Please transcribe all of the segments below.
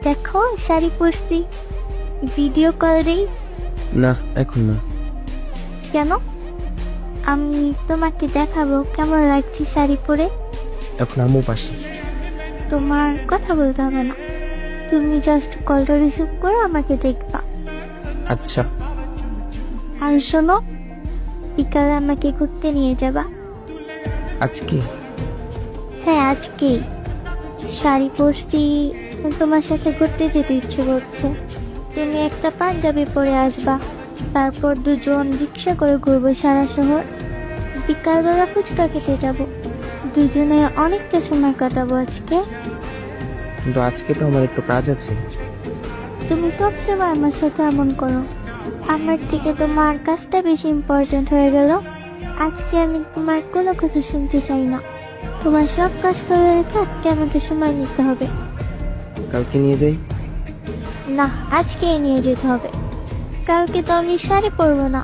দেখো শাড়ি পরছি, video call দেই? না এখন না। কেন? আমি তোমাকে দেখাবো কেমন লাগছে শাড়ি পরে। এখন আম্মু পাশে। তোমার কথা বলতে হবে না, তুমি জাস্ট কলটা রিসিভ করো, আমাকে দেখবা। আচ্ছা। আর শোনো, বিকালে আমাকে ঘুরতে নিয়ে যাবা। আজকে? হ্যাঁ আজকেই। শাড়ি পরছি, তোমার সাথে ঘুরতে যেতে ইচ্ছে করছে। তুমি একটা পাঞ্জাবি পরে আসবা, তারপর দুজন রিক্সা করে ঘুরবো সারা শহর। বিকালবেলা ফুচকা খেতে যাব, দুজনে অনেকটা সময় কাটাবো আজকে। কিন্তু আজকে তো আমার একটু কাজ আছে। তুমি সবসময় আমার সাথে এমন করো, আমার থেকে তোমার কাজটা বেশি ইম্পর্টেন্ট হয়ে গেল। আজকে আমি তোমার কোনো কথা শুনতে চাই না। তোমার সব কাজ ফেলে রেখে আজকে আমাকে সময় নিতে হবে। কালকে নিয়ে যাই? না, আজকেই নিয়ে যেতে হবে। কালকে তো আমি শাড়ি পরবো না।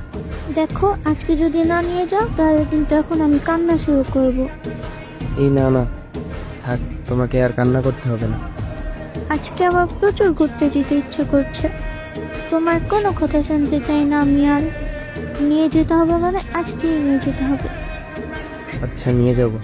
দেখো, আজকে যদি না নিয়ে যাও তাহলে কিন্তু এখন আমি কান্না শুরু করব। এই না না, থাক, তোমাকে আর কান্না করতে হবে না। আজকে আমার প্রচুর ঘুরতে যেতে ইচ্ছে করছে। তোমার কোনো কথা শুনতে চাই না আমি আর। নিয়ে যেতে হবে মানে আজকেই নিয়ে যেতে হবে। আচ্ছা নিয়ে যাবো।